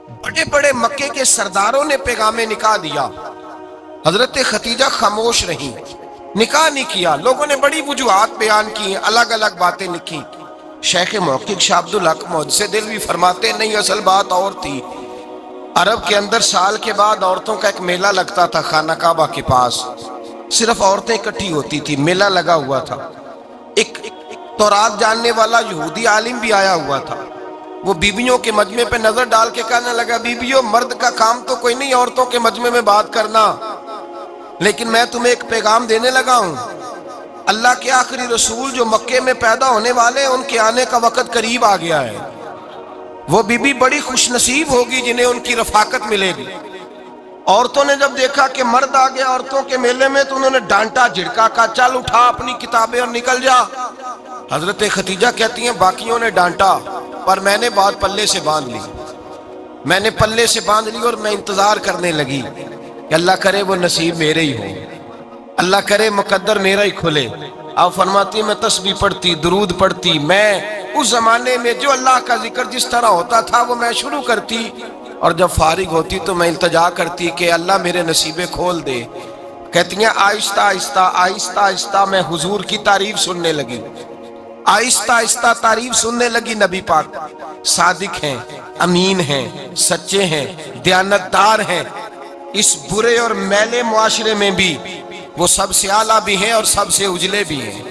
بڑے بڑے مکے کے سرداروں نے پیغام نکاح دیا، حضرت خدیجہ خاموش رہیں، نکاح نہیں کیا۔ لوگوں نے بڑی وجوہات بیان کی، الگ الگ باتیں لکھی۔ شیخ محقق شاہ عبدالحق محدث دہلوی فرماتے نہیں، اصل بات اور تھی۔ عرب کے اندر سال کے بعد عورتوں کا ایک میلہ لگتا تھا خانہ کعبہ کے پاس، صرف عورتیں اکٹھی ہوتی تھی، میلہ لگا ہوا تھا۔ ایک تورات جاننے والا یہودی عالم بھی آیا ہوا تھا، وہ بیویوں کے مجمع پہ نظر ڈال کے کہنے لگا، بیویوں مرد کا کام تو کوئی نہیں عورتوں کے مجمع میں بات کرنا، لیکن میں تمہیں ایک پیغام دینے لگا ہوں۔ اللہ کے آخری رسول جو مکے میں پیدا ہونے والے ہیں، ان کے آنے کا وقت قریب آ گیا ہے۔ وہ بیوی بڑی خوش نصیب ہوگی جنہیں ان کی رفاقت ملے گی۔ عورتوں نے جب دیکھا کہ مرد آ گیا عورتوں کے میلے میں تو انہوں نے ڈانٹا جھڑکا، کہا چل اٹھا اپنی کتابیں اور نکل جا۔ حضرت خدیجہ کہتی ہیں باقیوں نے ڈانٹا پر میں نے بات پلے سے باندھ لی، میں نے پلے سے باندھ لی اور میں انتظار کرنے لگی کہ اللہ کرے وہ نصیب میرے ہی ہو، اللہ کرے مقدر میرا ہی کھلے۔ آپ فرماتی میں تسبیح پڑھتی، درود پڑھتی، میں اس زمانے میں جو اللہ کا ذکر جس طرح ہوتا تھا وہ میں شروع کرتی، اور جب فارغ ہوتی تو میں التجا کرتی کہ اللہ میرے نصیبے کھول دے۔ کہتی ہیں آہستہ آہستہ آہستہ آہستہ میں حضور کی تعریف سننے لگی، آہستہ آہستہ تعریف سننے لگی۔ نبی پاک صادق ہیں، امین ہیں، سچے ہیں، دیانتدار ہیں، اس برے اور میلے معاشرے میں بھی وہ سب سے اعلیٰ بھی ہیں اور سب سے اجلے بھی ہیں،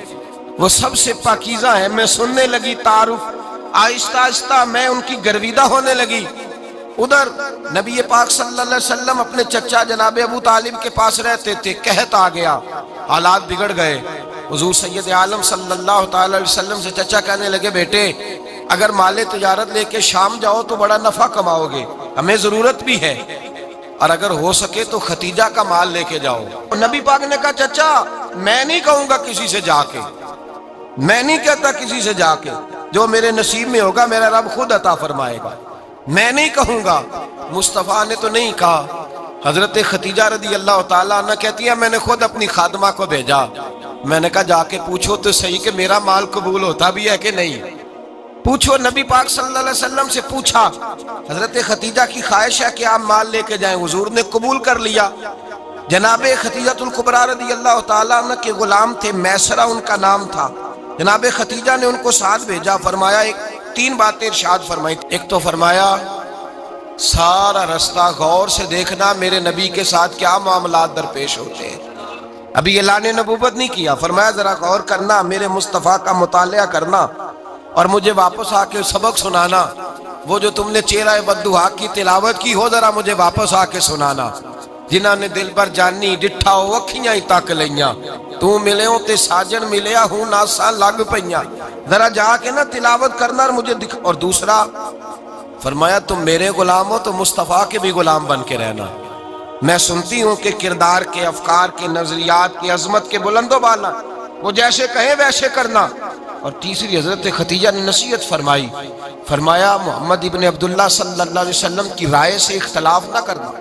وہ سب سے پاکیزہ ہیں۔ میں سننے لگی تعارف، آہستہ آہستہ میں ان کی گرویدہ ہونے لگی۔ ادھر نبی پاک صلی اللہ علیہ وسلم اپنے چچا جناب ابو طالب کے پاس رہتے تھے، قحط آ گیا، حالات بگڑ گئے۔ حضور سید عالم صلی اللہ تعالی علیہ وسلم سے چچا کہنے لگے، بیٹے اگر مال تجارت لے کے شام جاؤ تو بڑا نفع کماؤ گے، ہمیں ضرورت بھی ہے، اور اگر ہو سکے تو ختیجہ کا مال لے کے جاؤ۔ نبی پاک نے کہا چچا میں نہیں کہوں گا کسی سے جا کے، میں نہیں کہتا کسی سے جا کے، جو میرے نصیب میں ہوگا میرا رب خود عطا فرمائے گا، میں نہیں کہوں گا۔ مصطفیٰ نے تو نہیں کہا۔ حضرت خدیجہ رضی اللہ تعالیٰ عنہ کہتی ہے میں نے خود اپنی خادمہ کو بھیجا، میں نے کہا جا کے پوچھو تو صحیح کہ میرا مال قبول ہوتا بھی ہے کہ نہیں، پوچھو۔ نبی پاک صلی اللہ علیہ وسلم سے پوچھا، حضرت خدیجہ کی خواہش ہے کہ آپ مال لے کے جائیں، حضور نے قبول کر لیا۔ جناب خدیجہ الکبریٰ رضی اللہ تعالیٰ عنہ کے غلام تھے، میسرہ ان کا نام تھا، جناب خدیجہ نے ان کو ساتھ بھیجا۔ فرمایا تین باتیں ارشاد فرمائی، ایک تو فرمایا سارا رستہ غور سے دیکھنا میرے نبی کے ساتھ کیا معاملات درپیش ہوتے ہیں، ابھی اعلان نبوت نہیں کیا، فرمایا ذرا غور کرنا، میرے مصطفیٰ کا مطالعہ کرنا اور مجھے واپس آ کے سبق سنانا، وہ جو تم نے چہرہ بددعا کی تلاوت کی ہو ذرا مجھے واپس آ کے سنانا۔ جنہاں نے دل بر جانی ڈٹھا ہو اکھیاں ہی تک لیاں، تو ملے ہوں تے ساجن ملیا ہوں ناساں لگ پئیاں، ذرا جا کے نا تلاوت کرنا اور مجھے دکھ۔ اور دوسرا فرمایا تم میرے غلام ہو تو مصطفیٰ کے بھی غلام بن کے رہنا، میں سنتی ہوں کہ کردار کے، افکار کے، نظریات کی، عظمت کے بلند و بالا، وہ جیسے کہیں ویسے کرنا۔ اور تیسری حضرت خدیجہ نے نصیحت فرمائی، فرمایا محمد ابن عبداللہ صلی اللہ علیہ وسلم کی رائے سے اختلاف نہ کرنا،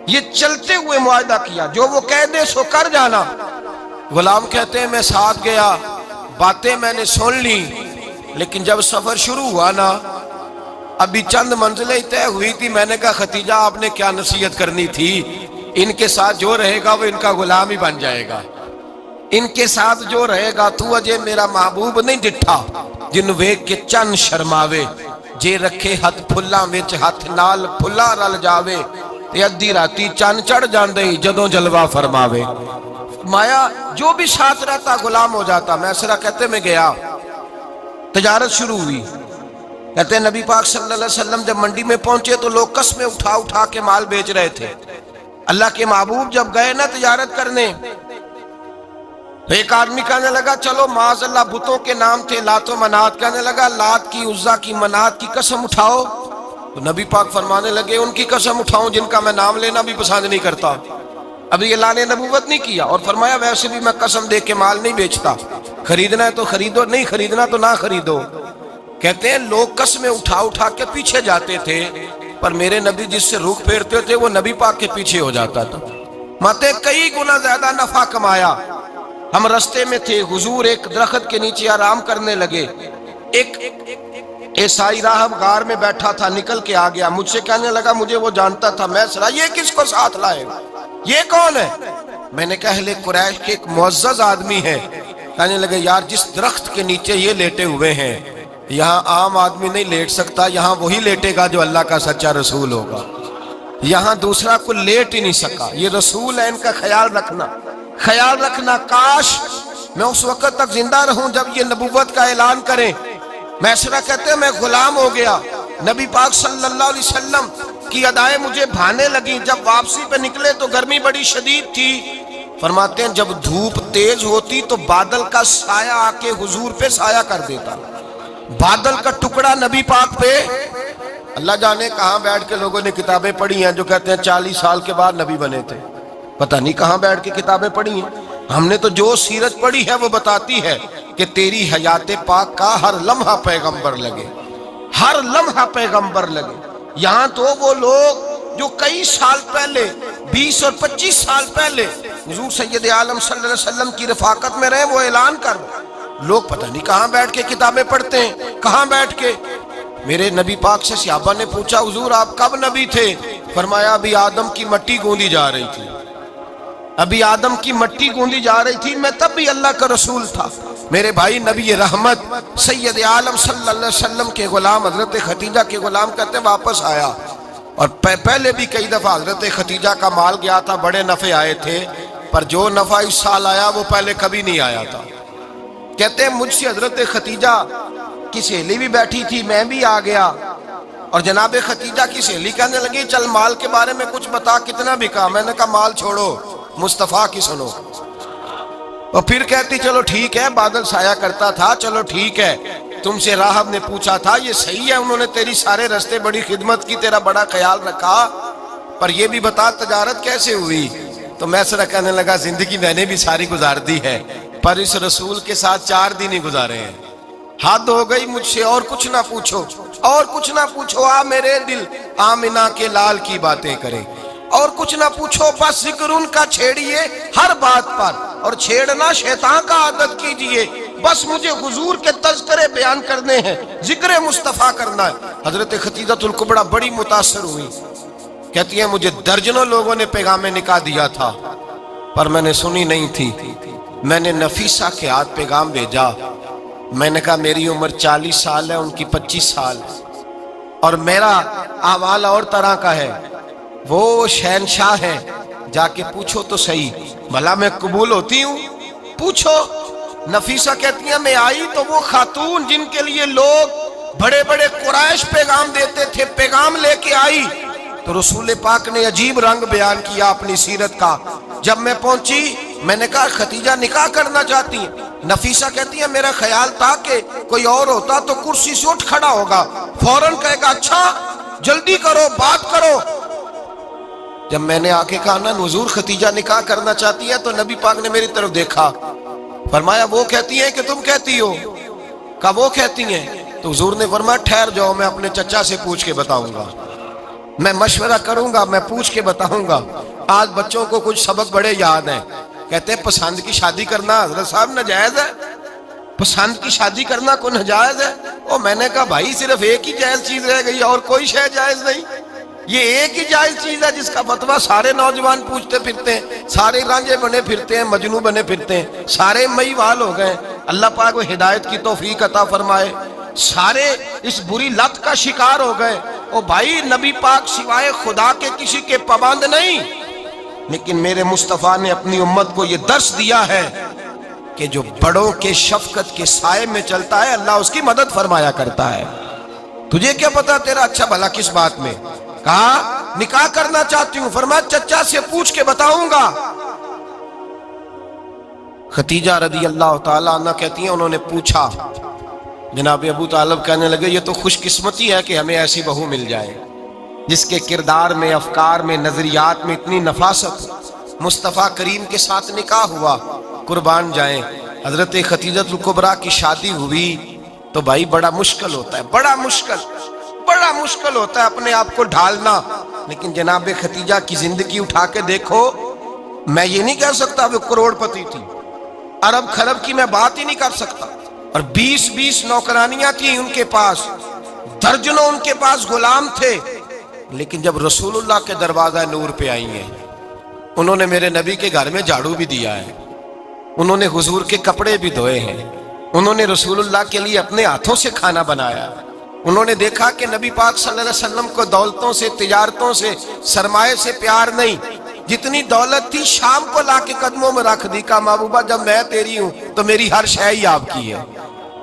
یہ چلتے ہوئے معاہدہ کیا، جو وہ کہہ دے سو کر جانا۔ غلام کہتے ہیں میں ساتھ گیا، باتیں میں نے سن لی، لیکن جب سفر شروع ہوا نا ابھی چند منزلیں طے ہوئی تھی، میں نے کہا خدیجہ آپ نے کیا نصیحت کرنی تھی، ان کے ساتھ جو رہے گا وہ ان کا غلام ہی بن جائے گا، ان کے ساتھ جو رہے گا تو اجے میرا محبوب نہیں ڈٹھا جن ویکھ کے چن شرماوے، جے رکھے ہاتھ پھلاں وچ ہاتھ نال پھلا رل جاوے، تے ادھی راتی چن چڑھ جاندے جدوں جلوہ فرماوے۔ مایا جو بھی ساتھ رہتا غلام ہو جاتا۔ میسرہ کہتے میں گیا، تجارت شروع ہوئی، کہتے ہیں نبی پاک صلی اللہ علیہ وسلم جب منڈی میں پہنچے تو لوگ قسمیں اٹھا اٹھا کے مال بیچ رہے تھے۔ اللہ کے محبوب جب گئے نا تجارت کرنے تو ایک آدمی کہنے لگا چلو معاذ اللہ بتوں کے نام تھے لات و منات، کہنے لگا لات کی، عزا کی، منات کی قسم اٹھاؤ، تو نبی پاک فرمانے لگے ان کی قسم اٹھاؤں جن کا میں نام لینا بھی پسند نہیں کرتا، ابھی اعلان نبوت نہیں کیا۔ اور فرمایا ویسے بھی میں قسم دے کے مال نہیں بیچتا، خریدنا ہے تو خریدو، نہیں خریدنا تو نہ خریدو۔ کہتے ہیں لوگ قسمیں اٹھا اٹھا کے پیچھے جاتے تھے، پر میرے نبی جس سے رخ پھیرتے تھے وہ نبی پاک کے پیچھے ہو جاتا تھا۔ ماتے کئی گنا زیادہ نفع کمایا۔ ہم رستے میں تھے، حضور ایک درخت کے نیچے آرام کرنے لگے، ایک عیسائی راہب غار میں بیٹھا تھا، نکل کے آ گیا، مجھ سے کہنے لگا مجھے وہ جانتا تھا، میں سنا یہ کس کو ساتھ لائے، یہ کون ہے؟ میں نے کہا اہل قریش کے ایک معزز آدمی ہے۔ کہنے لگے یار جس درخت کے نیچے یہ لیٹے ہوئے ہیں یہاں عام آدمی نہیں لیٹ سکتا، یہاں وہی لیٹے گا جو اللہ کا سچا رسول ہوگا، یہاں دوسرا کو لیٹ ہی نہیں سکا، یہ رسول ہے، ان کا خیال رکھنا، کاش میں اس وقت تک زندہ رہوں جب یہ نبوت کا اعلان کریں۔ میسرہ کہتے ہیں میں غلام ہو گیا، نبی پاک صلی اللہ علیہ وسلم کی ادائیں مجھے بھانے لگیں، جب واپسی پہ نکلے تو گرمی بڑی شدید تھی، فرماتے ہیں جب دھوپ تیز ہوتی تو بادل کا سایہ آ کے حضور پہ سایہ کر دیتا، بادل کا ٹکڑا نبی پاک پہ، اللہ جانے کہاں بیٹھ کے لوگوں نے کتابیں پڑھی ہیں جو کہتے ہیں 40 سال کے بعد نبی بنے تھے، پتہ نہیں کہاں بیٹھ کے کتابیں پڑھی ہیں۔ ہم نے تو جو سیرت پڑھی ہے وہ بتاتی ہے کہ تیری حیات پاک کا ہر لمحہ پیغمبر لگے، ہر لمحہ پیغمبر لگے۔ یہاں تو وہ لوگ جو کئی سال پہلے 20 اور 25 سال پہلے حضور سید عالم صلی اللہ علیہ وسلم کی رفاقت میں رہے، وہ اعلان کر لوگ پتہ نہیں کہاں بیٹھ کے کتابیں پڑھتے ہیں، کہاں بیٹھ کے۔ میرے نبی پاک سے صحابہ نے پوچھا حضور آپ کب نبی تھے؟ فرمایا ابھی آدم کی مٹی گوندی جا رہی تھی، ابھی آدم کی مٹی گوندی جا رہی تھی، میں تب بھی اللہ کا رسول تھا۔ میرے بھائی نبی رحمت سید عالم صلی اللہ علیہ وسلم کے غلام حضرت خدیجہ کے غلام کہتے واپس آیا، اور پہلے بھی کئی دفعہ حضرت خدیجہ کا مال گیا تھا، بڑے نفع آئے تھے، پر جو نفع اس سال آیا وہ پہلے کبھی نہیں آیا تھا۔ کہتے ہیں مجھ سے حضرت خدیجہ کی سہیلی بھی بیٹھی تھی، میں بھی آ گیا، اور جناب خدیجہ کی سہیلی کہنے لگی چل مال کے بارے میں کچھ بتا، کتنا بکا؟ میں نے کہا مال چھوڑو، مصطفیٰ کی سنو۔ اور پھر کہتی چلو ٹھیک ہے، بادل سایہ کرتا تھا، چلو ٹھیک ہے، تم سے راہب نے پوچھا تھا یہ صحیح ہے، انہوں نے تیری سارے رستے بڑی خدمت کی، تیرا بڑا خیال رکھا، پر یہ بھی بتا تجارت کیسے ہوئی؟ تو میں سرا کہنے لگا زندگی میں نے بھی ساری گزار دی ہے، پر اس رسول کے ساتھ 4 دن ہی گزارے ہیں، حد ہو گئی مجھ سے، اور کچھ نہ پوچھو، اور کچھ نہ پوچھو، آ میرے دل آمنہ کے لال کی باتیں کرے، اور کچھ نہ پوچھو، بس ذکر ان کا چھیڑیے ہر بات پر، اور چھیڑنا شیطان کا عادت کیجئے، بس مجھے حضور کے تذکرے بیان کرنے ہیں، ذکر مصطفیٰ کرنا ہے۔ حضرت خدیجہ الکبریٰ بڑی متاثر ہوئی، کہتی ہیں مجھے درجنوں لوگوں نے پیغام نکاح دیا تھا پر میں نے سنی نہیں تھی، میں نے نفیسہ کے ہاتھ پیغام بھیجا، میں نے کہا میری عمر 40 سال ہے، ان کی 25 سال ہے، اور میرا احوال اور طرح کا ہے، وہ شہنشاہ ہیں، جا کے پوچھو تو صحیح، بھلا میں قبول ہوتی ہوں؟ پوچھو۔ نفیسہ کہتی ہیں میں آئی تو وہ خاتون جن کے لیے لوگ بڑے بڑے قریش پیغام دیتے تھے، پیغام لے کے آئی، تو رسول پاک نے عجیب رنگ بیان کیا اپنی سیرت کا۔ جب میں پہنچی میں نے کہا خدیجہ نکاح کرنا چاہتی ہیں؟ نفیسہ کہتی ہے میرا خیال تھا کہ کوئی اور ہوتا تو کرسی سے اٹھ کھڑا ہوگا، فوراً کہے گا اچھا جلدی کرو بات کرو۔ جب میں نے آ کے کہا نا حضور خدیجہ نکاح کرنا چاہتی ہے، تو نبی پاک نے میری طرف دیکھا، فرمایا وہ کہتی ہیں کہ تم کہتی ہو؟ کہا وہ کہتی ہیں، تو حضور نے فرمایا ٹھہر جاؤ، میں اپنے چچا سے پوچھ کے بتاؤں گا، میں مشورہ کروں گا، میں پوچھ کے بتاؤں گا۔ آج بچوں کو کچھ سبق بڑے یاد ہیں، کہتے ہیں پسند کی شادی کرنا حضرت صاحب ناجائز ہے، پسند کی شادی کرنا کوئی ناجائز ہے؟ اور میں نے کہا بھائی صرف ایک ہی جائز چیز رہ گئی اور کوئی شے جائز نہیں، یہ ایک ہی جائز چیز ہے جس کا فتویٰ سارے نوجوان پوچھتے پھرتے ہیں، سارے رانجے بنے پھرتے ہیں، مجنو بنے پھرتے ہیں، سارے مئی وال ہو گئے۔ اللہ پاک وہ ہدایت کی توفیق عطا فرمائے، سارے اس بری لت کا شکار ہو گئے۔ او بھائی نبی پاک سوائے خدا کے کسی کے پابند نہیں، لیکن میرے مصطفیٰ نے اپنی امت کو یہ درس دیا ہے کہ جو بڑوں کے شفقت کے سائے میں چلتا ہے اللہ اس کی مدد فرمایا کرتا ہے۔ تجھے کیا پتا تیرا اچھا بھلا کس بات میں؟ کہا نکاح کرنا چاہتی ہوں، فرمایا چچا سے پوچھ کے بتاؤں گا۔ خدیجہ رضی اللہ تعالیٰ عنہ کہتی ہیں انہوں نے پوچھا، جناب ابو طالب کہنے لگے یہ تو خوش قسمتی ہے کہ ہمیں ایسی بہو مل جائے جس کے کردار میں، افکار میں، نظریات میں اتنی نفاست۔ مصطفیٰ کریم کے ساتھ نکاح ہوا، قربان جائیں۔ حضرت خدیجہ الکبریٰ کی شادی ہوئی تو بھائی بڑا مشکل ہوتا ہے، بڑا مشکل ہوتا ہے اپنے آپ کو ڈھالنا، لیکن جناب خدیجہ کی زندگی اٹھا کے دیکھو، میں یہ نہیں کہہ سکتا وہ کروڑ پتی تھی، ارب خرب کی میں بات ہی نہیں کر سکتا، اور 20 نوکرانیاں تھیں ان کے پاس، درجنوں ان کے پاس غلام تھے، لیکن جب رسول اللہ کے دروازہ نور پہ آئی ہیں، انہوں نے میرے نبی کے گھر میں جھاڑو بھی دیا ہے، انہوں نے حضور کے کپڑے بھی دھوئے ہیں، انہوں نے رسول اللہ کے لیے اپنے ہاتھوں سے کھانا بنایا، انہوں نے دیکھا کہ نبی پاک صلی اللہ علیہ وسلم کو دولتوں سے، تجارتوں سے، سرمایے سے پیار نہیں، جتنی دولت تھی شام کو لا کے قدموں میں رکھ دی، کہا محبوبہ جب میں تیری ہوں تو میری ہر شے ہی آپ کی ہے۔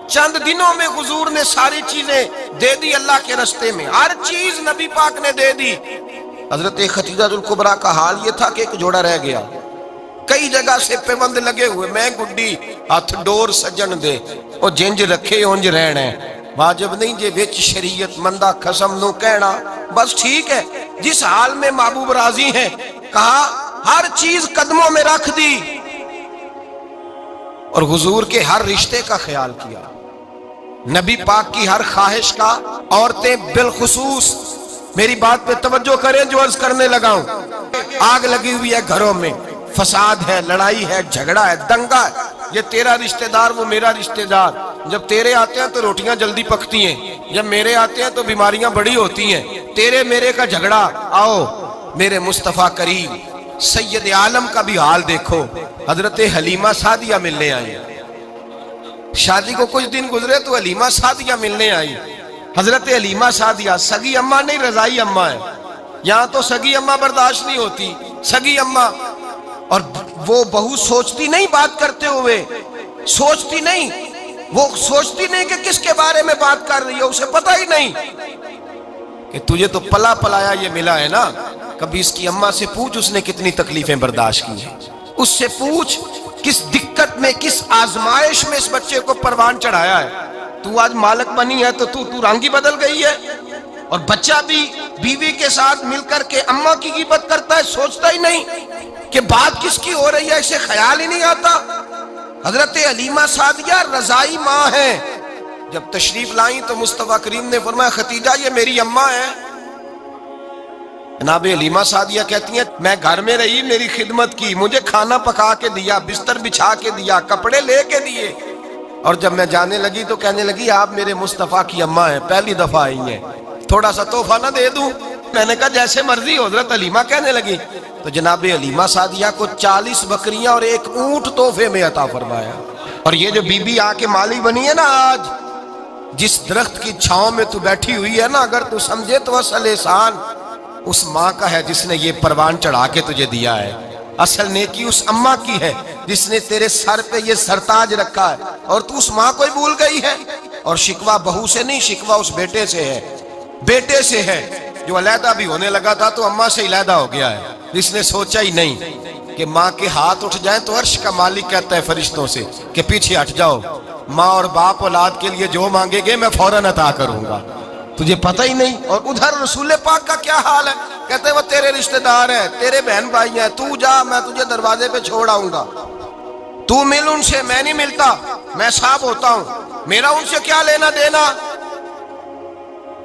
چند دنوں میں حضور نے ساری چیزیں دے دی اللہ کے رستے میں، ہر چیز نبی پاک نے دے دی۔ حضرت خدیجہ الکبریٰ کا حال یہ تھا کہ ایک جوڑا رہ گیا، کئی جگہ سے پیوند لگے ہوئے، میں گڈی ہاتھ ڈور سجن دے او جنج رکھے اونج رہنا ہے، واجب نہیں جے وچ شریعت مندہ قسم نو کہنا، بس ٹھیک ہے جس حال میں محبوب راضی ہیں، کہا ہر چیز قدموں میں رکھ دی، اور حضور کے ہر رشتے کا خیال کیا، نبی پاک کی ہر خواہش کا۔ عورتیں بالخصوص میری بات پہ توجہ کریں جو عرض کرنے لگا ہوں، آگ لگی ہوئی ہے گھروں میں، فساد ہے، لڑائی ہے، جھگڑا ہے، دنگا ہے، یہ تیرا رشتہ دار وہ میرا رشتہ دار، جب تیرے آتے ہیں تو روٹیاں جلدی پکتی ہیں، جب میرے آتے ہیں تو بیماریاں بڑی ہوتی ہیں، تیرے میرے کا جھگڑا۔ آؤ میرے مصطفیٰ کریم سید عالم کا بھی حال دیکھو، حضرت حلیمہ سعدیہ ملنے آئی، شادی کو کچھ دن گزرے تو حلیمہ سعدیہ ملنے آئی۔ حضرت حلیمہ سعدیہ سگی اماں نہیں، رضائی اماں ہے، یہاں تو سگی اماں برداشت نہیں ہوتی، سگی اماں، اور وہ بہو سوچتی نہیں بات کرتے ہوئے، سوچتی نہیں، وہ سوچتی نہیں کہ کس کے بارے میں بات کر رہی ہے، اسے پتہ ہی نہیں کہ تجھے تو پلا پلایا یہ ملا ہے نا، کبھی اس کی اماں سے پوچھ اس نے کتنی تکلیفیں برداشت کی ہیں، اس سے پوچھ کس دقت میں، کس آزمائش میں اس بچے کو پروان چڑھایا ہے، تو آج مالک بنی ہے تو تو رنگ ہی بدل گئی ہے، اور بچہ بھی بیوی کے ساتھ مل کر کے اماں کی غیبت کرتا ہے، سوچتا ہی نہیں کہ بات کس کی ہو رہی ہے، اسے خیال ہی نہیں آتا۔ حضرت حلیمہ سعدیہ رضائی ماں ہیں، جب تشریف لائیں تو مصطفیٰ کریم نے فرمایا خدیجہ یہ میری اماں ہے۔ جناب حلیمہ سعدیہ کہتی ہیں میں گھر میں رہی، میری خدمت کی، مجھے کھانا پکا کے دیا، بستر بچھا کے دیا، کپڑے لے کے دیے، اور جب میں جانے لگی تو کہنے لگی آپ میرے مصطفیٰ کی اماں ہیں، پہلی دفعہ آئی ہیں، تھوڑا سا تحفہ نہ دے دوں؟ میں نے کہا جیسے مرضی۔ حضرت حلیمہ کہنے لگی تو جناب حلیمہ سعدیہ کو 40 بکریاں اور 1 اونٹ تحفے میں عطا فرمایا۔ اور یہ جو بی بی آ کے مالی بنی ہے نا، آج جس درخت کی چھاؤں میں تو بیٹھی ہوئی ہے نا، اگر تو سمجھے تو اصل احسان اس ماں کا ہے جس نے یہ پروان چڑھا کے تجھے دیا ہے، اصل نیکی اس اماں کی ہے جس نے تیرے سر پہ یہ سرتاج رکھا ہے، اور تو اس ماں کو ہی بھول گئی ہے۔ اور شکوہ بہو سے نہیں، شکوہ اس بیٹے سے ہے، بیٹے سے ہے جو علیحدہ بھی ہونے لگا تھا تو اماں سے علیحدہ ہو گیا ہے، جس نے سوچا ہی نہیں کہ ماں کے ہاتھ اٹھ جائیں تو عرش کا مالک کہتا ہے فرشتوں سے کہ پیچھے ہٹ جاؤ، ماں اور باپ اولاد کے لیے جو مانگے گے میں فوراً عطا کروں گا، تجھے پتہ ہی نہیں۔ اور ادھر رسول پاک کا کیا حال ہے، کہتے ہیں وہ تیرے رشتہ دار ہیں، تیرے بہن بھائی ہیں، تو جا میں تجھے دروازے پہ چھوڑ آؤں گا، تو مل ان سے، میں نہیں ملتا، میں صاحب ہوتا ہوں، میرا ان سے کیا لینا دینا۔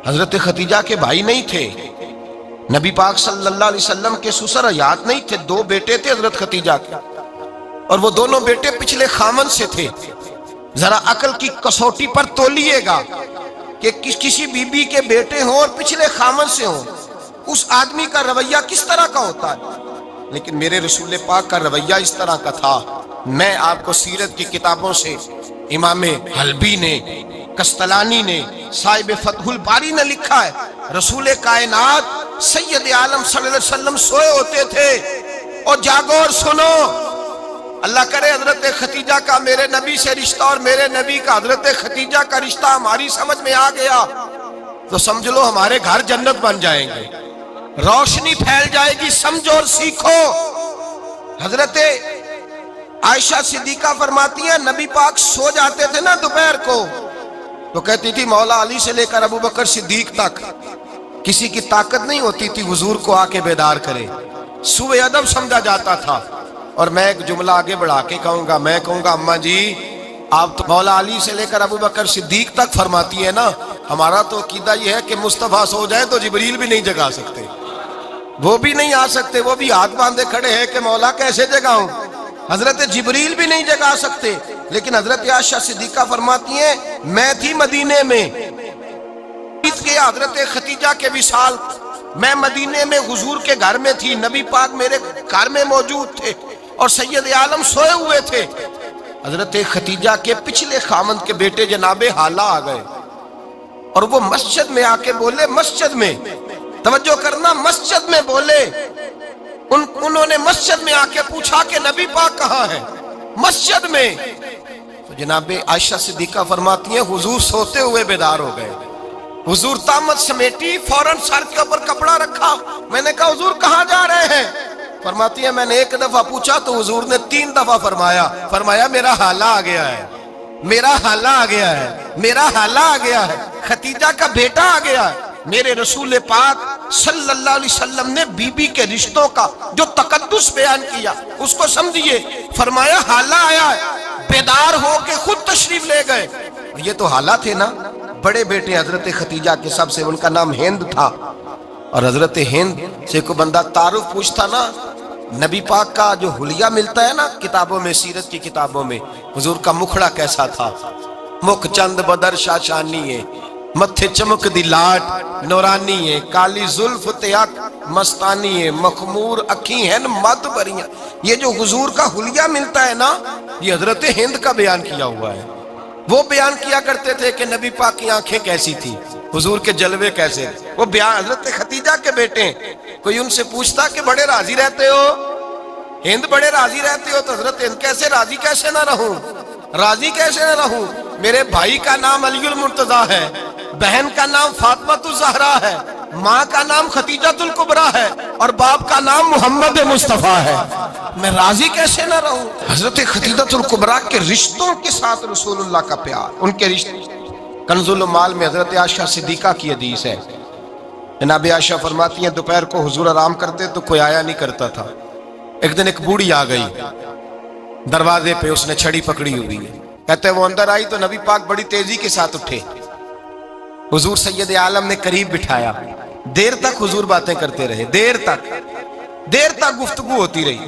حضرت خدیجہ کے بھائی نہیں تھے، نبی پاک صلی اللہ علیہ وسلم کے سسر حیات نہیں تھے، 2 بیٹے تھے حضرت خدیجہ کے، اور وہ دونوں بیٹے پچھلے خامن سے تھے۔ ذرا عقل کی کسوٹی پر تولیے گا کہ کسی بی بی کے بیٹے ہوں اور پچھلے خامن سے ہوں، اس آدمی کا رویہ کس طرح کا ہوتا ہے، لیکن میرے رسول پاک کا رویہ اس طرح کا تھا۔ میں آپ کو سیرت کی کتابوں سے امام حلبی نے، کستلانی نے، صاحب فتح الباری نے لکھا ہے، رسول کائنات سید عالم صلی اللہ علیہ وسلم سوئے ہوتے تھے، اور جاگو اور سنو، اللہ کرے حضرت خدیجہ کا میرے نبی سے رشتہ اور میرے نبی کا حضرت خدیجہ کا رشتہ ہماری سمجھ میں آ گیا تو سمجھ لو ہمارے گھر جنت بن جائیں گے، روشنی پھیل جائے گی، سمجھو اور سیکھو۔ حضرت عائشہ صدیقہ فرماتی ہیں نبی پاک سو جاتے تھے نا دوپہر کو تو کہتی تھی مولا علی سے لے کر ابو بکر صدیق تک کسی کی طاقت نہیں ہوتی تھی حضور کو آ کے بیدار کرے، سوء ادب سمجھا جاتا تھا۔ اور میں ایک جملہ آگے بڑھا کے کہوں گا، میں کہوں گا اماں جی آپ تو مولا علی سے لے کر ابو بکر صدیق تک فرماتی ہے نا، ہمارا تو عقیدہ یہ ہے کہ مصطفیٰ سو جائے تو جبریل بھی نہیں جگا سکتے، وہ بھی نہیں آ سکتے، وہ بھی ہاتھ باندھے کھڑے ہیں کہ مولا کیسے جگاؤں، حضرت جبریل بھی نہیں جگا سکتے۔ لیکن حضرت عائشہ صدیقہ فرماتی ہیں میں تھی مدینے میں، چھپ گیا حضرت خدیجہ کے وصال۔ میں مدینے میں حضور کے گھر میں تھی، نبی پاک میرے گھر میں موجود تھے اور سید عالم سوئے ہوئے تھے۔ حضرت خدیجہ کے پچھلے خامند کے بیٹے جناب حالہ آ گئے اور وہ مسجد میں آ کے بولے، مسجد میں توجہ کرنا، مسجد میں بولے، انہوں نے مسجد میں آ کے پوچھا کہ نبی پاک کہاں ہے؟ مسجد میں۔ تو جناب عائشہ صدیقہ فرماتی ہیں حضور سوتے ہوئے بیدار ہو گئے۔ حضور طامت سمیٹی، فوراً سر کے اوپر کپڑا رکھا۔ میں نے کہا حضور کہاں جا رہے ہیں؟ فرماتی ہے میں نے ایک دفعہ پوچھا تو حضور نے 3 دفعہ فرمایا میرا حالہ آ گیا ہے، میرا حالہ آ گیا ہے، میرا حالہ آ گیا ہے، خدیجہ کا بیٹا آ گیا ہے۔ میرے رسول پاک صلی اللہ علیہ وسلم نے بی بی کے رشتوں کا جو تقدس بیان کیا اس کو سمجھیے، فرمایا حالہ آیا ہے، بیدار ہو کے خود تشریف لے گئے۔ یہ تو حالہ تھے نا، بڑے بیٹے حضرت خدیجہ کے، سب سے ان کا نام ہند تھا، اور حضرت ہند سے کوئی بندہ تعارف پوچھتا نا، نبی پاک کا جو حلیہ ملتا ہے نا کتابوں میں، سیرت کی کتابوں میں، حضور کا مکھڑا کیسا تھا، مکھ چند بدر شاشانی ہے، متھے چمک دی لاٹ نورانی ہے، کالی زلف تیاک مستانی ہے، مخمور اکھی ہیں مد بریاں۔ یہ جو حضور کا حلیہ ملتا ہے نا، یہ حضرت ہند کا بیان کیا ہوا ہے۔ وہ بیان کیا کرتے تھے کہ نبی پاک کی آنکھیں کیسی تھی، حضور کے جلوے کیسے، وہ بیان حضرت خدیجہ کے بیٹے ہیں۔ کوئی ان سے پوچھتا کہ بڑے راضی رہتے ہو، ہند بڑے راضی رہتے ہو، تو حضرت ہند کیسے راضی کیسے نہ رہوں، راضی کیسے نہ رہوں؟ میرے بھائی کا نام علی المرتضیٰ ہے، بہن کا نام فاطمہ الزہرا ہے، ماں کا نام خدیجہ الکبریٰ ہے، اور باپ کا نام محمد مصطفیٰ ہے، میں راضی کیسے نہ رہوں؟ حضرت خدیجہ الکبریٰ کے رشتوں کے ساتھ رسول اللہ کا پیار، ان کے رشتے۔ کنز المال میں حضرت عائشہ صدیقہ کی حدیث ہے، جناب عائشہ فرماتی ہیں دوپہر کو حضور آرام کرتے تو کوئی آیا نہیں کرتا تھا۔ ایک دن ایک بوڑھی آ گئی دروازے پہ، اس نے چھڑی پکڑی ہوئی ہے، کہتے وہ اندر آئی تو نبی پاک بڑی تیزی کے ساتھ اٹھے، حضور سید عالم نے قریب بٹھایا، دیر تک حضور باتیں کرتے رہے، دیر تک گفتگو ہوتی رہی۔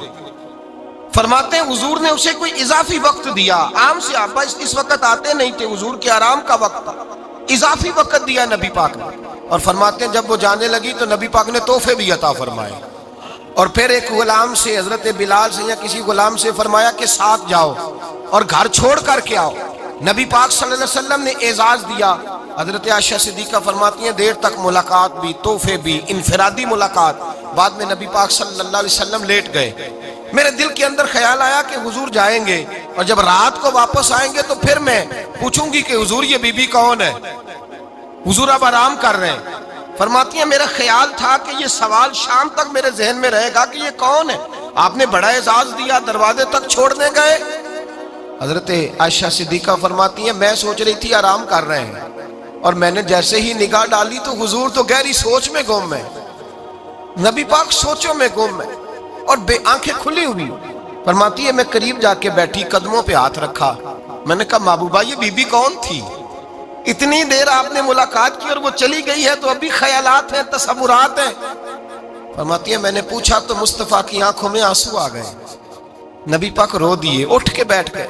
فرماتے ہیں حضور نے اسے کوئی اضافی وقت دیا، عام صحابہ اس وقت آتے نہیں تھے، حضور کے آرام کا وقت تھا، اضافی وقت دیا نبی پاک نے، اور فرماتے ہیں جب وہ جانے لگی تو نبی پاک نے تحفے بھی عطا فرمائے، اور پھر ایک غلام سے، حضرت بلال سے یا کسی غلام سے فرمایا کہ ساتھ جاؤ اور گھر چھوڑ کر کے آؤ۔ نبی پاک صلی اللہ علیہ وسلم نے اعزاز دیا۔ حضرت عائشہ صدیقہ فرماتی ہیں دیر تک ملاقات بھی، تحفے بھی، انفرادی ملاقات۔ بعد میں نبی پاک صلی اللہ علیہ وسلم لیٹ گئے، میرے دل کے اندر خیال آیا کہ حضور جائیں گے اور جب رات کو واپس آئیں گے تو پھر میں پوچھوں گی کہ حضور یہ بی بی کون ہے، حضور اب آرام کر رہے ہیں۔ فرماتی ہیں میرا خیال تھا کہ یہ سوال شام تک میرے ذہن میں رہے گا کہ یہ کون ہے، آپ نے بڑا اعزاز دیا، دروازے تک چھوڑنے گئے۔ حضرت عائشہ صدیقہ فرماتی ہیں میں سوچ رہی تھی آرام کر رہے ہیں، اور میں نے جیسے ہی نگاہ ڈالی تو حضور تو گہری سوچ میں گم ہے، نبی پاک سوچوں میں گم ہے اور بے آنکھیں کھلی ہوئی۔ فرماتی ہے میں قریب جا کے بیٹھی، قدموں پہ ہاتھ رکھا، میں نے کہا محبوبہ یہ بی بی کون تھی؟ اتنی دیر آپ نے ملاقات کی اور وہ چلی گئی ہے تو ابھی خیالات ہیں، تصورات ہیں۔ فرماتی ہے میں نے پوچھا تو مصطفیٰ کی آنکھوں میں آنسو آ گئے، نبی پاک رو دیے، اٹھ کے بیٹھ گئے۔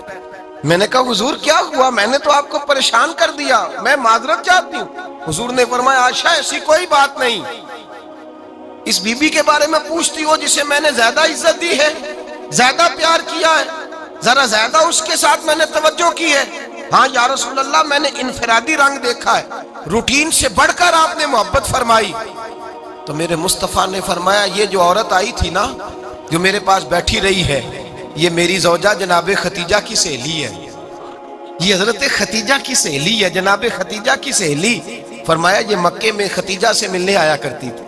میں نے کہا حضور کیا ہوا، میں نے تو آپ کو پریشان کر دیا، میں معذرت چاہتی ہوں۔ حضور نے فرمایا عائشہ ایسی کوئی بات نہیں، اس بی بی کے بارے میں پوچھتی ہو جسے میں نے زیادہ عزت دی ہے، زیادہ پیار کیا ہے، ذرا زیادہ اس کے ساتھ میں نے توجہ کی ہے۔ ہاں یا رسول اللہ میں نے انفرادی رنگ دیکھا ہے، روٹین سے بڑھ کر آپ نے محبت فرمائی۔ تو میرے مصطفیٰ نے فرمایا یہ جو عورت آئی تھی نا، جو میرے پاس بیٹھی رہی ہے، یہ میری زوجہ جناب خدیجہ کی سہیلی ہے، یہ حضرت خدیجہ کی سہیلی ہے، جناب خدیجہ کی سہیلی۔ فرمایا یہ مکے میں خدیجہ سے ملنے آیا کرتی تھی،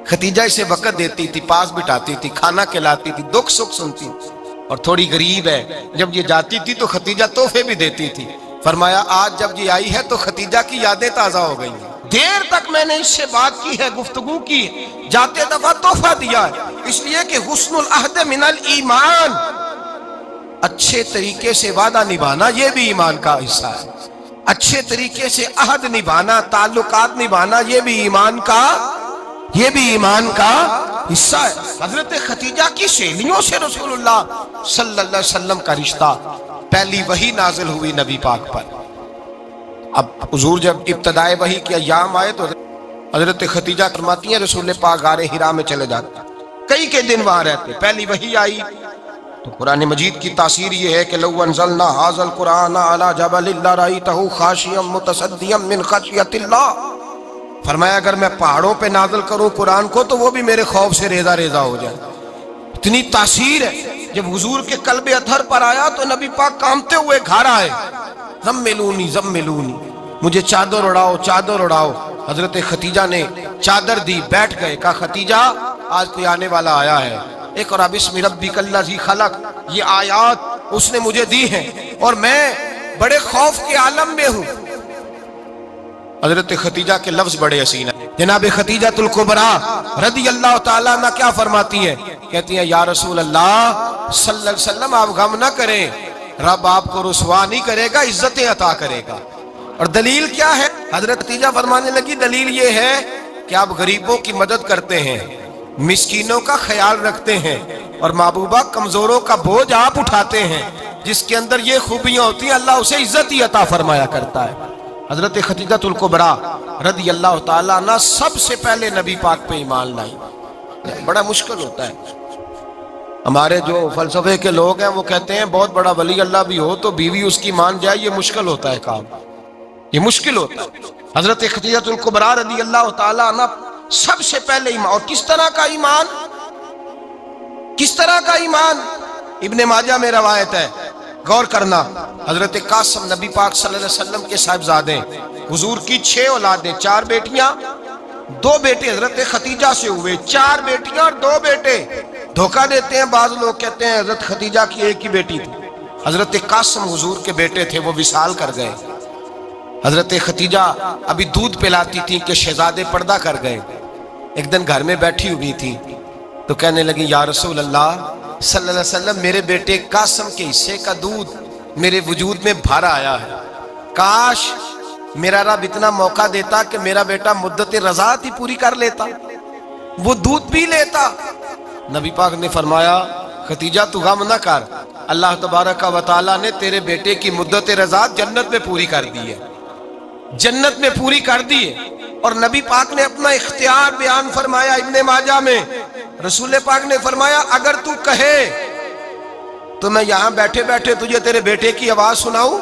خدیجہ اسے وقت دیتی تھی، پاس بٹھاتی تھی، کھانا کھلاتی تھی، دکھ سکھ سنتی تھی، اور تھوڑی غریب ہے، جب یہ جاتی تھی تو خدیجہ تحفے بھی دیتی تھی۔ فرمایا آج جب یہ آئی ہے تو خدیجہ کی یادیں تازہ ہو گئی ہیں، دیر تک میں نے اس سے بات کی ہے، گفتگو کی ہے، جاتے دفعہ تحفہ دیا ہے، اس لیے کہ حسن العہد من الایمان، اچھے طریقے سے وعدہ نبھانا یہ بھی ایمان کا حصہ ہے، اچھے طریقے سے عہد نبھانا، تعلقات نبھانا یہ بھی ایمان کا حصہ ہے۔ حضرت خدیجہ کی سہیلیوں سے رسول اللہ صلی اللہ علیہ وسلم کا رشتہ، پہلی وحی نازل ہوئی نبی پاک پر، اب حضور جب ابتدائے وحی کے ایام آئے تو حضرت خدیجہ فرماتی ہیں رسول پاک غار حرا میں چلے جاتے، کئی کے دن وہاں رہتے۔ پہلی وحی آئی تو قرآن مجید کی تاثیر یہ ہے کہ لو انزلنا ھذا القرآن علی جبل لرأیتہ خاشعا متصدعا من خشیۃ اللہ، فرمایا اگر میں پہاڑوں پہ نازل کروں قرآن کو تو وہ بھی میرے خوف سے ریزہ ریزہ ہو جائے۔ اتنی تاثیر ہے۔ جب حضور کے قلب اطہر پر آیا تو نبی پاک کانپتے ہوئے گھر آئے، زملونی زملونی، مجھے چادر اڑاؤ چادر اڑاؤ۔ حضرت خدیجہ نے چادر دی، بیٹھ گئے، کہا خدیجہ آج کوئی آنے والا آیا ہے، اقرأ بسم ربک الذی خلق، یہ آیات اس نے مجھے دی ہیں اور میں بڑے خوف کے عالم میں ہوں۔ حضرت خدیجہ کے لفظ بڑے حسین ہیں۔ جناب خدیجہ الکبریٰ رضی اللہ تعالیٰ عنہ کیا فرماتی ہیں؟ کہتی ہیں یا رسول اللہ صلی اللہ علیہ وسلم آپ غم نہ کریں، رب آپ کو رسوا نہیں کرے گا، عزتیں عطا کرے گا۔ اور دلیل کیا ہے؟ حضرت خدیجہ فرمانے لگی دلیل یہ ہے کہ آپ غریبوں کی مدد کرتے ہیں، مسکینوں کا خیال رکھتے ہیں، اور محبوبہ کمزوروں کا بوجھ آپ اٹھاتے ہیں۔ جس کے اندر یہ خوبیاں ہوتی ہیں اللہ اسے عزت ہی عطا فرمایا کرتا ہے۔ حضرت خدیجہ الکبریٰ رضی اللہ تعالیٰ عنہ سب سے پہلے نبی پاک پہ ایمان لائی۔ بڑا مشکل ہوتا ہے، ہمارے جو فلسفے کے لوگ ہیں وہ کہتے ہیں بہت بڑا ولی اللہ بھی ہو تو بیوی اس کی مان جائے، یہ مشکل ہوتا ہے کام، یہ مشکل ہوتا ہے۔ حضرت خدیجہ الکبریٰ رضی اللہ تعالیٰ عنہ سب سے پہلے ایمان، اور کس طرح کا ایمان؟ کس طرح کا ایمان؟ ابن ماجہ میں روایت ہے، غور کرنا، حضرت قاسم نبی پاک صلی اللہ علیہ وسلم کے صاحبزادے، حضور کی 6 اولادیں، 4 بیٹیاں 2 بیٹے حضرت خدیجہ سے ہوئے، 4 بیٹیاں اور 2 بیٹے۔ دھوکہ دیتے ہیں بعض لوگ، کہتے ہیں حضرت خدیجہ کی ایک ہی بیٹی تھی۔ حضرت قاسم حضور کے بیٹے تھے، وہ وصال کر گئے۔ حضرت خدیجہ ابھی دودھ پلاتی تھی کہ شہزادے پردہ کر گئے۔ ایک دن گھر میں بیٹھی ہوئی تھی تو کہنے لگی یا رسول اللہ صلی اللہ علیہ وسلم میرے بیٹے قاسم کے حصے کا دودھ میرے وجود میں بھر آیا ہے، کاش میرا رب اتنا موقع دیتا کہ میرا بیٹا مدت رضاعت ہی پوری کر لیتا، وہ دودھ پی لیتا۔ نبی پاک نے فرمایا خدیجہ تو غم نہ کر، اللہ تبارک و تعالیٰ نے تیرے بیٹے کی مدت رضاعت جنت میں پوری کر دی ہے، جنت میں پوری کر دی ہے۔ اور نبی پاک نے اپنا اختیار بیان فرمایا ابن ماجہ میں، رسول پاک نے فرمایا اگر تو کہے تو میں یہاں بیٹھے بیٹھے تجھے تیرے بیٹے کی آواز سناؤں،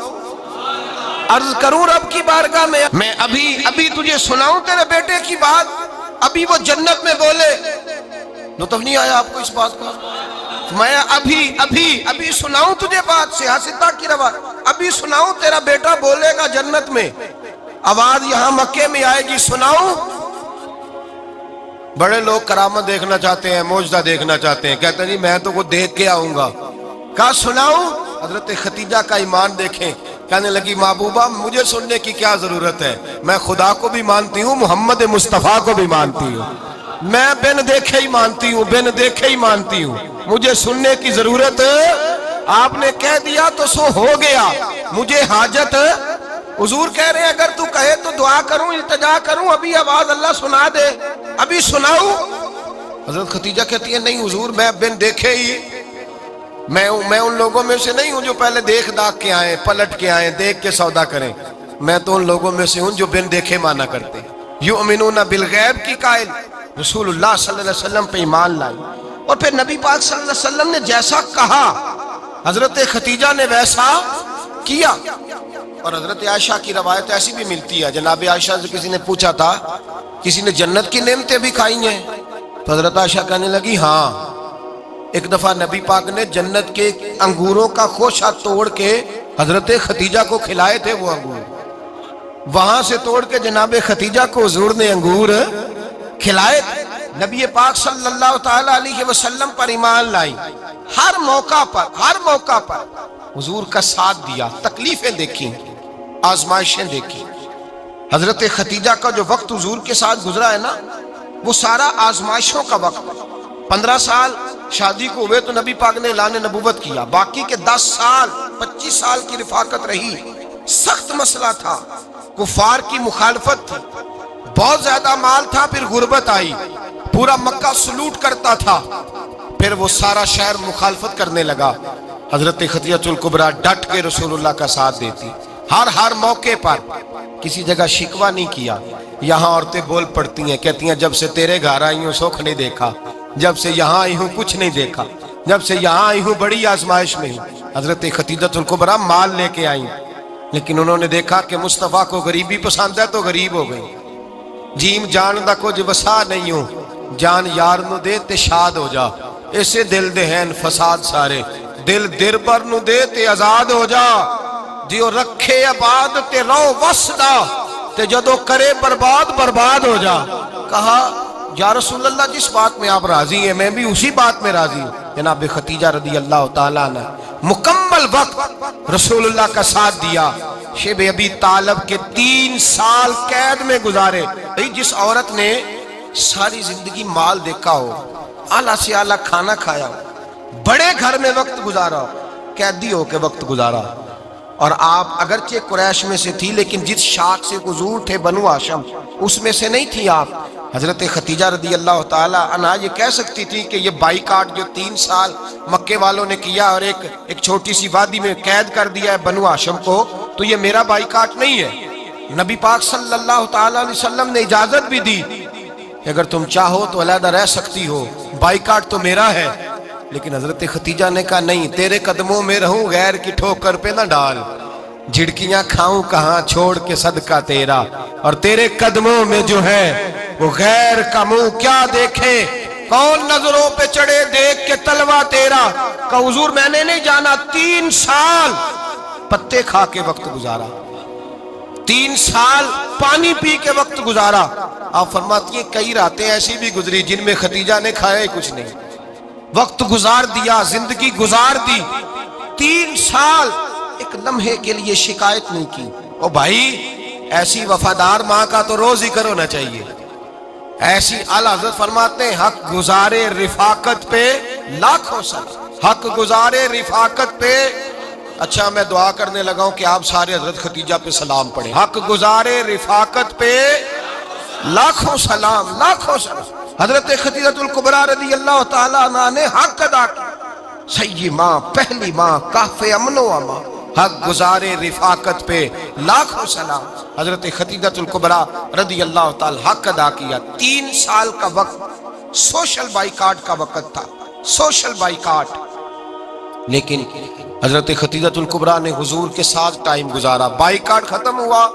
عرض کروں رب کی بارگاہ میں ابھی تجھے سناؤں تیرے بیٹے کی بات، ابھی وہ جنت میں بولے۔ لطف نہیں آیا آپ کو اس بات کا؟ میں ابھی سناؤں تجھے بات، سیاستہ کی روایت، ابھی سناؤں تیرا بیٹا بولے گا جنت میں، آواز یہاں مکے میں آئے گی، سناؤں؟ بڑے لوگ کرامت دیکھنا چاہتے ہیں، معجزہ دیکھنا چاہتے ہیں، کہتے ہیں جی میں تو وہ دیکھ کے آؤں گا۔ کہا سناؤں؟ حضرت خدیجہ کا ایمان دیکھیں، کہنے لگی محبوبہ مجھے سننے کی کیا ضرورت ہے، میں خدا کو بھی مانتی ہوں، محمد مصطفیٰ کو بھی مانتی ہوں، میں بن دیکھے ہی مانتی ہوں، بن دیکھے ہی مانتی ہوں، مجھے سننے کی ضرورت آپ نے کہہ دیا تو سو ہو گیا، مجھے حاجت۔ حضور کہہ رہے ہیں اگر تو کہے تو دعا کروں، التجا کروں، ابھی آواز اللہ سنا دے، ابھی سناؤں؟ حضرت خدیجہ کہتی ہے نہیں حضور میں بن دیکھے ہی، میں ان لوگوں میں سے نہیں ہوں جو پہلے دیکھ داکھ کے آئیں، پلٹ کے آئیں، دیکھ کے سودا کریں، میں تو ان لوگوں میں سے ہوں جو بن دیکھے مانا کرتے ہیں۔ یؤمنون بالغیب کی قائل رسول اللہ صلی اللہ علیہ وسلم پہ ایمان لائی، اور پھر نبی پاک صلی اللہ علیہ وسلم نے جیسا کہا حضرت خدیجہ نے ویسا کیا۔ اور حضرت عائشہ کی روایت ایسی بھی ملتی ہے، جناب عائشہ سے کسی نے پوچھا تھا کسی نے جنت کی نعمتیں بھی کھائی ہیں؟ تو حضرت عائشہ کہنے لگی ہاں، ایک دفعہ نبی پاک نے جنت کے انگوروں کا خوشہ توڑ کے حضرت خدیجہ کو کھلائے تھے، وہ انگور وہاں سے توڑ کے جناب خدیجہ کو حضور نے انگور کھلائے تھے۔ نبی پاک صلی اللہ تعالی علیہ وسلم پر ایمان لائی، ہر موقع پر حضور کا ساتھ دیا، تکلیفیں دیکھی، آزمائشیں دیکھی۔ حضرت خدیجہ کا جو وقت حضور کے ساتھ گزرا ہے نا، وہ سارا آزمائشوں کا وقت۔ 15 سال شادی کو ہوئے تو نبی پاک نے اعلان نبوت کیا، باقی کے 10 سال 25 سال کی رفاقت رہی، سخت مسئلہ تھا، کفار کی مخالفت تھی، بہت زیادہ مال تھا، پھر غربت آئی، پورا مکہ سلوٹ کرتا تھا، پھر وہ سارا شہر مخالفت کرنے لگا۔ حضرت خدیجہ الکبریٰ ڈٹ کے رسول اللہ کا ساتھ دیتی، ہر موقع پر کسی جگہ شکوہ نہیں کیا. یہاں عورتیں بول پڑتی ہیں، کہتی ہیں جب سے تیرے گھر آئی ہوں سکھ نہیں دیکھا، جب سے یہاں آئی ہوں کچھ نہیں دیکھا، جب سے یہاں آئی ہوں بڑی آزمائش میں ہوں. حضرت خدیجہ الکبریٰ مال لے کے آئیں، لیکن انہوں نے دیکھا کہ مصطفیٰ کو غریبی پسند ہے تو غریب ہو گئی. جیم جان دا کچھ وسا نہیں ہوں، جان یار نو دے تے شاد ہو جا. ایسے دل دے ہیں فساد سارے، دل دربر نو دے تے آزاد ہو جا. دیو رکھے آباد تے رو وسدا، تے جدو کرے برباد برباد ہو جا. کہا یا رسول اللہ جس بات میں آپ راضی ہیں میں بھی اسی بات میں راضی ہوں. جناب خدیجہ رضی اللہ تعالیٰ نے مکمل وقت رسول اللہ کا ساتھ دیا. شیب ابی طالب کے 3 سال قید میں گزارے. جس عورت نے ساری زندگی مال دیکھا ہو، اعلیٰ سے اعلیٰ کھانا کھایا ہو، بڑے گھر میں وقت گزارا ہو، قیدی ہو کے وقت گزارا. اور آپ اگرچہ قریش میں سے تھی لیکن جس شاخ سے حضور تھے بنو ہاشم اس میں سے نہیں تھی آپ. حضرت خدیجہ رضی اللہ تعالی عنہا یہ کہہ سکتی تھی کہ یہ بائیکاٹ جو 3 سال مکے والوں نے کیا اور ایک چھوٹی سی وادی میں قید کر دیا ہے بنو ہاشم کو، تو یہ میرا بائیکاٹ نہیں ہے. نبی پاک صلی اللہ تعالی علیہ وسلم نے اجازت بھی دی کہ اگر تم چاہو تو علیحدہ رہ سکتی ہو، بائیکاٹ تو میرا ہے. لیکن حضرت خدیجہ نے کہا نہیں، تیرے قدموں میں رہوں غیر کی ٹھوکر پہ نہ ڈال. جھڑکیاں کھاؤں کہاں چھوڑ کے صدقہ تیرا، اور تیرے قدموں میں جو ہے وہ غیر کا منہ کیا دیکھے، کون نظروں پہ چڑھے دیکھ کے تلوا تیرا. کہ حضور میں نے نہیں جانا. 3 سال پتے کھا کے وقت گزارا، 3 سال پانی پی کے وقت گزارا. آپ فرماتی ہیں کئی راتیں ایسی بھی گزری جن میں خدیجہ نے کھایا ہی کچھ نہیں، وقت گزار دیا، زندگی گزار دی. 3 سال ایک لمحے کے لیے شکایت نہیں کی. او بھائی ایسی وفادار ماں کا تو روز ذکر ہونا چاہیے. ایسی اعلیٰ حضرت فرماتے ہیں حق گزارے رفاقت پہ لاکھوں سلام، حق گزارے رفاقت پہ. اچھا میں دعا کرنے لگا ہوں کہ آپ سارے حضرت خدیجہ پہ سلام پڑھیں. حق گزارے رفاقت پہ لاکھوں سلام، لاکھوں سلام. حضرت خدیجہ الکبریٰ رضی اللہ تعالیٰ عنہ نے حق ادا کیا. سیدی ماں، پہلی ماں، کہف امن و امان، حق گزارے رفاقت پہ لاکھوں سلام. حضرت خدیجہ الکبریٰ رضی اللہ تعالی حق ادا کیا. 3 سال کا وقت سوشل بائیکاٹ کا وقت تھا، سوشل بائیکاٹ. لیکن حضرت خدیجہ الکبریٰ نے حضور کے ساتھ ٹائم گزارا. بائیکاٹ ختم ہوا،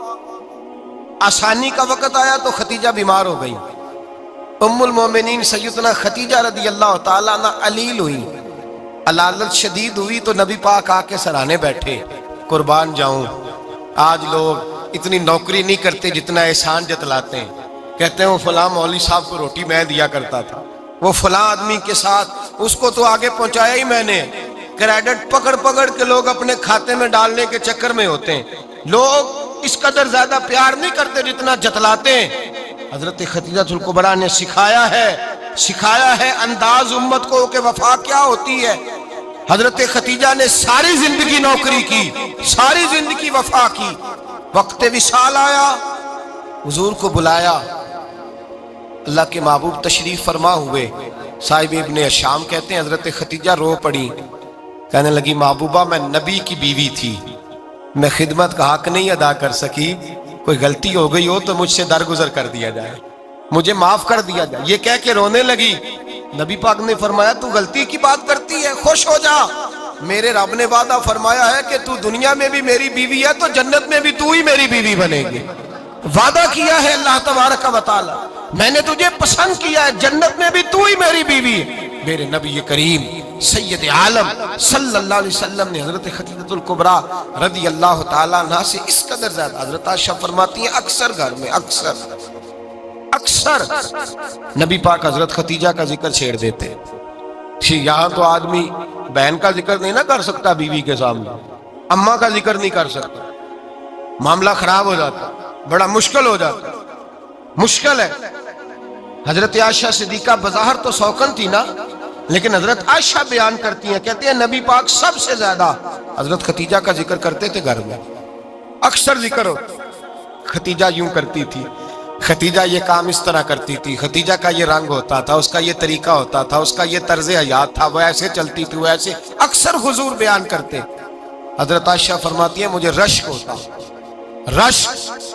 آسانی کا وقت آیا تو خدیجہ بیمار ہو گئی. ام المومنین سیدنا خدیجہ رضی اللہ تعالیٰ عنہ علیل ہوئی، علالت شدید ہوئی تو نبی پاک آ کے سرانے بیٹھے. قربان جاؤں آج لوگ اتنی نوکری نہیں کرتے جتنا احسان جتلاتے ہیں. کہتے ہیں وہ فلاں مولوی صاحب کو روٹی میں دیا کرتا تھا، وہ فلاں آدمی کے ساتھ اس کو تو آگے پہنچایا ہی میں نے. کریڈٹ پکڑ پکڑ کے لوگ اپنے کھاتے میں ڈالنے کے چکر میں ہوتے ہیں. لوگ اس قدر زیادہ پیار نہیں کرتے جتنا جتلاتے ہیں. حضرت خدیجہ الکبریٰ نے سکھایا ہے انداز امت کو کہ وفا کیا ہوتی ہے. حضرت خدیجہ نے ساری زندگی نوکری کی، ساری زندگی وفا کی. وقت وصال آیا، حضور کو بلایا. اللہ کے محبوب تشریف فرما ہوئے. صاحب ابن الشام کہتے ہیں حضرت خدیجہ رو پڑی، کہنے لگی محبوبہ میں نبی کی بیوی تھی، میں خدمت کا حق نہیں ادا کر سکی، کوئی غلطی ہو گئی ہو تو مجھ سے درگزر کر دیا جائے، مجھے معاف کر دیا جائے. یہ کہہ کے رونے لگی. نبی پاک نے فرمایا تو غلطی کی بات کرتی ہے، خوش ہو جا، میرے رب نے وعدہ فرمایا ہے کہ تو دنیا میں بھی میری بیوی ہے تو جنت میں بھی تو ہی میری بیوی بنے گی. وعدہ کیا ہے اللہ تبارک و تعالی، میں نے تجھے پسند کیا ہے، جنت میں بھی تو ہی میری بیوی ہے. میرے نبی کریم سید عالم صلی اللہ علیہ وسلم نے حضرت خدیجہ الکبریٰ رضی اللہ تعالیٰ عنہ سے اس قدر زیادہ. حضرت عائشہ فرماتی ہیں اکثر گھر میں اکثر نبی پاک حضرت خدیجہ کا ذکر چھیڑ دیتے. یہاں تو آدمی بہن کا ذکر نہیں نہ کر سکتا بیوی کے سامنے، اماں کا ذکر نہیں کر سکتا، معاملہ خراب ہو جاتا، بڑا مشکل ہو جاتا، مشکل ہے. حضرت عائشہ صدیقہ بظاہر تو سوکن تھی نا، لیکن حضرت عائشہ بیان کرتی ہیں، کہتے ہیں نبی پاک سب سے زیادہ حضرت خدیجہ کا ذکر کرتے تھے گھر میں، اکثر ذکر ہو. خدیجہ یوں کرتی تھی، خدیجہ یہ کام اس طرح کرتی تھی، خدیجہ کا یہ رنگ ہوتا تھا، اس کا یہ طریقہ ہوتا تھا، اس کا یہ طرز حیات تھا، وہ ایسے چلتی تھی، وہ ایسے اکثر حضور بیان کرتے. حضرت عائشہ فرماتی ہیں مجھے رشک ہوتا، رشک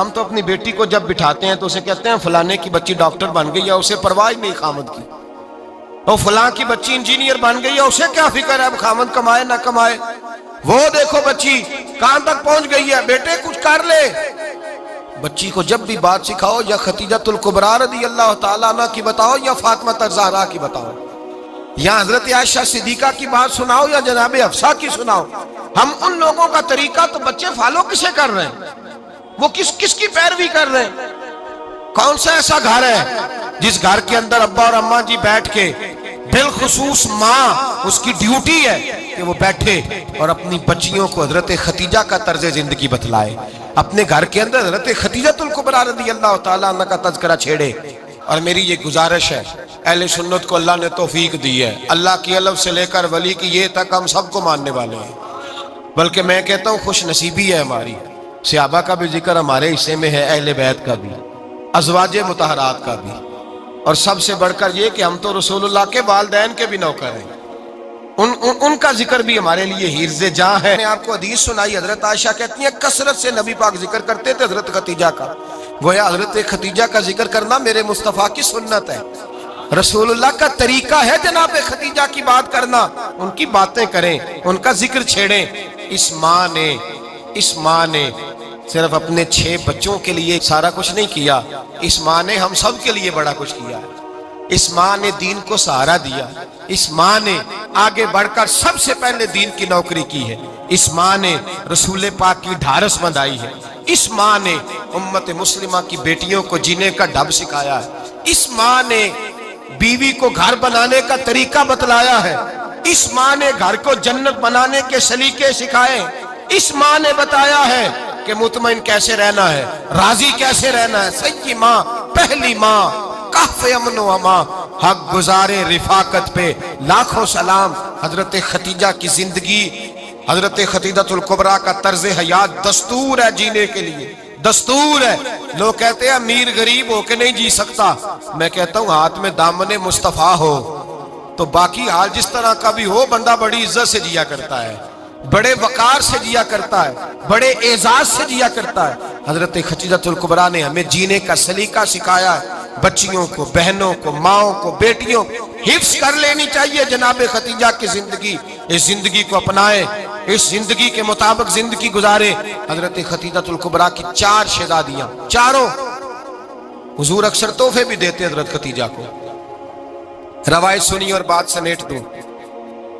ہم تو اپنی بیٹی کو جب بٹھاتے ہیں تو اسے کہتے ہیں فلانے کی بچی ڈاکٹر بن گئی ہے، اسے پرواہ ہی نہیں خامد کی، اور فلاں کی بچی انجینئر بن گئی ہے، اسے کیا فکر ہے اب خامد کمائے نہ کمائے، وہ دیکھو بچی کہاں تک پہنچ گئی ہے، بیٹے کچھ کر لے۔ بچی کو جب بھی بات سکھاؤ یا خدیجۃ الکبریٰ رضی اللہ تعالیٰ عنہ کی بتاؤ یا فاطمہ الزہرا کی بتاؤ، یا حضرت عائشہ صدیقہ کی بات سناؤ یا جناب حفصہ کی سناؤ، ہم ان لوگوں کا طریقہ تو بچے فالو کسے کر رہے ہیں، وہ کس کی پیروی کر رہے ہیں؟ کون سا ایسا گھر ہے جس گھر کے اندر ابا اور اماں جی بیٹھ کے، بالخصوص ماں اس کی ڈیوٹی ہے کہ وہ بیٹھے اور اپنی بچیوں کو حضرت خدیجہ کا طرز زندگی بتلائے، اپنے گھر کے اندر حضرت خدیجۃ الکبریٰ رضی اللہ تعالیٰ عنہ کا تذکرہ چھیڑے۔ اور میری یہ گزارش ہے، اہل سنت کو اللہ نے توفیق دی ہے، اللہ کی الف سے لے کر ولی کی یہ تک ہم سب کو ماننے والے ہیں، بلکہ میں کہتا ہوں خوش نصیبی ہے ہماری، صحابہ کا بھی ذکر ہمارے حصے میں ہے، اہل بیت کا بھی، ازواج مطہرات کا بھی، اور سب سے بڑھ کر یہ کہ ہم تو رسول اللہ کے والدین کے بھی نوکر ہیں، ان کا ذکر بھی ہمارے لیے حرز جاں ہے۔ میں نے آپ کو حدیث سنائی، حضرت عائشہ کہتی ہیں کثرت سے نبی پاک ذکر کرتے تھے حضرت خدیجہ کا، گویا حضرت خدیجہ کا ذکر کرنا میرے مصطفیٰ کی سنت ہے، رسول اللہ کا طریقہ ہے جناب خدیجہ کی بات کرنا، ان کی باتیں کریں، ان کا ذکر چھیڑیں۔ اس ماں نے صرف اپنے 6 بچوں کے لیے سارا کچھ نہیں کیا، اس ماں نے ہم سب کے لیے بڑا کچھ کیا، اس ماں نے دین کو سہارا دیا، اس ماں نے آگے بڑھ کر سب سے پہلے دین کی نوکری کی ہے، اس ماں نے رسول پاک کی ڈھارس بندھائی ہے، اس ماں نے امت مسلمہ کی بیٹیوں کو جینے کا ڈھب سکھایا ہے، اس ماں نے بیوی کو گھر بنانے کا طریقہ بتلایا ہے، اس ماں نے گھر کو جنت بنانے کے سلیقے سکھائے، اس ماں نے بتایا ہے کہ مطمئن کیسے رہنا ہے، راضی کیسے رہنا ہے۔ سچی ماں، پہلی ماں، کہف امن و امان، حق گزارے رفاقت پہ لاکھوں سلام۔ حضرت خدیجہ کی زندگی، حضرت خدیجۃ الکبریٰ کا طرز حیات دستور ہے جینے کے لیے، دستور ہے۔ لوگ کہتے ہیں امیر غریب ہو کے نہیں جی سکتا، میں کہتا ہوں ہاتھ میں دامن مصطفیٰ ہو تو باقی حال جس طرح کا بھی ہو، بندہ بڑی عزت سے جیا کرتا ہے، بڑے وقار سے جیا کرتا ہے، بڑے اعزاز سے جیا کرتا ہے۔ حضرت خدیجۃ الکبریٰ نے ہمیں جینے کا سلیقہ سکھایا ہے، بچیوں کو، بہنوں کو، ماؤں کو، بیٹیوں حفظ کر لینی چاہیے جناب خدیجہ کی زندگی، اس زندگی کو اپنائے، اس زندگی کے مطابق زندگی گزارے۔ حضرت خدیجۃ الکبریٰ کی 4 شہزادیاں، چاروں حضور اکثر تحفے بھی دیتے حضرت خدیجہ کو۔ روایت سنی اور بات سمیٹ دوں،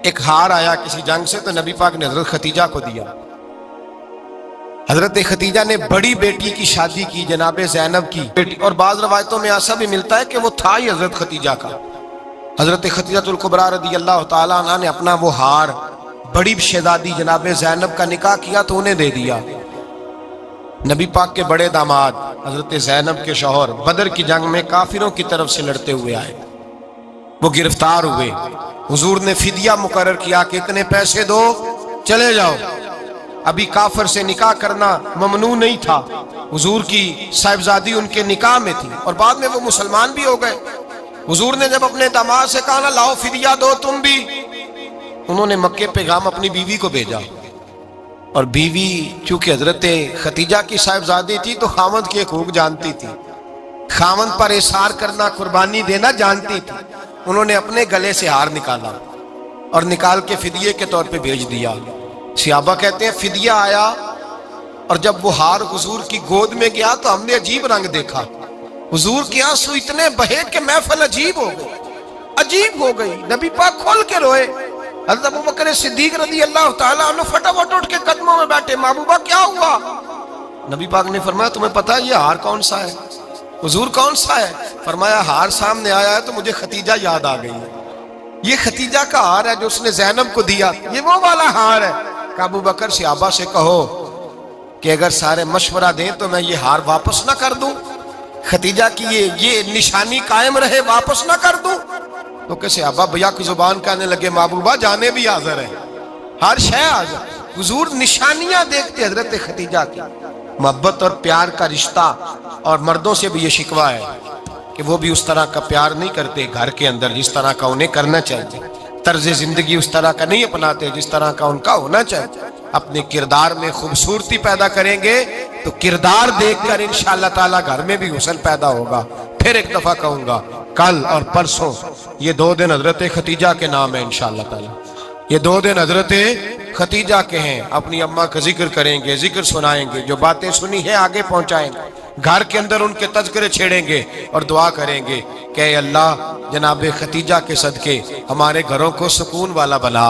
ایک ہار آیا کسی جنگ سے تو نبی پاک نے حضرت خدیجہ کو دیا۔ حضرت خدیجہ نے بڑی بیٹی کی شادی کی، جناب زینب کی بیٹی، اور بعض روایتوں میں ایسا بھی ملتا ہے کہ وہ تھا ہی حضرت خدیجہ کا۔ حضرت خدیجۃ الکبریٰ رضی اللہ تعالیٰ عنہ نے اپنا وہ ہار بڑی شہزادی جناب زینب کا نکاح کیا تو انہیں دے دیا۔ نبی پاک کے بڑے داماد حضرت زینب کے شوہر بدر کی جنگ میں کافروں کی طرف سے لڑتے ہوئے آئے، وہ گرفتار ہوئے، حضور نے فدیہ مقرر کیا کہ اتنے پیسے دو چلے جاؤ۔ ابھی کافر سے نکاح کرنا ممنوع نہیں تھا، حضور کی صاحبزادی ان کے نکاح میں تھی اور بعد میں وہ مسلمان بھی ہو گئے۔ حضور نے جب اپنے داماد سے کہا نا لاؤ فدیہ دو تم بھی، انہوں نے مکے پیغام اپنی بیوی کو بھیجا، اور بیوی چونکہ حضرت خدیجہ کی صاحبزادی تھی تو خاوند کے حقوق جانتی تھی، خاوند پر احسار کرنا، قربانی دینا جانتی تھی۔ انہوں نے اپنے گلے سے ہار نکالا اور نکال کے فدیے کے طور پہ بھیج دیا۔ صحابہ کہتے ہیں فدیہ آیا اور جب وہ ہار حضور کی گود میں گیا تو ہم نے عجیب رنگ دیکھا، حضور کے آنسو اتنے بہے کہ محفل عجیب ہو گئی، عجیب ہو گئی، نبی پاک کھول کے روئے۔ حضرت ابوبکر صدیق رضی اللہ تعالیٰ عنہ فٹافٹ اٹھ کے قدموں میں بیٹھے، محبوبہ کیا ہوا؟ نبی پاک نے فرمایا تمہیں پتہ ہے یہ ہار کون سا ہے؟ حضور کون سا ہے؟ فرمایا ہار سامنے آیا ہے تو مجھے خدیجہ یاد آ گئی ہے، یہ خدیجہ کا ہار ہے جو اس نے زینب کو دیا، یہ وہ والا ہار ہے۔ کہ ابوبکر صحابہ سے کہو کہ اگر سارے مشورہ دیں تو میں یہ ہار واپس نہ کر دوں، خدیجہ کی یہ نشانی قائم رہے، واپس نہ کر دوں؟ تو کہ صحابہ بھیا کی زبان کہنے لگے محبوبہ جانے بھی حاضر ہے، ہر شے حاضر۔ حضور نشانیاں دیکھتے حضرت خدیجہ کی، محبت اور پیار کا رشتہ، اور مردوں سے بھی یہ شکوہ ہے کہ وہ بھی اس طرح کا پیار نہیں کرتے گھر کے اندر جس طرح کا انہیں کرنا چاہیے، طرز زندگی اس طرح کا نہیں اپناتے جس طرح کا ان کا ہونا چاہیے۔ اپنے کردار میں خوبصورتی پیدا کریں گے تو کردار دیکھ کر انشاءاللہ تعالیٰ گھر میں بھی حسن پیدا ہوگا۔ پھر ایک دفعہ کہوں گا، کل اور پرسوں یہ 2 دن حضرت ختیجہ کے نام ہے انشاءاللہ تعالیٰ، یہ 2 دن حضرت ختیجہ کے ہیں۔ اپنی اماں کا ذکر کریں گے، ذکر سنائیں گے، جو باتیں سنی ہیں آگے پہنچائیں گے، گھر کے اندر ان کے تذکرے چھیڑیں گے اور دعا کریں گے کہ اے اللہ جناب ختیجہ کے صدقے ہمارے گھروں کو سکون والا بنا،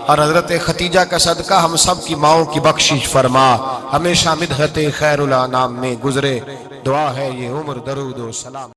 اور حضرت ختیجہ کا صدقہ ہم سب کی ماؤں کی بخشش فرما، ہمیشہ مدحت خیر الانام میں گزرے۔ دعا ہے یہ عمر درود و سلام۔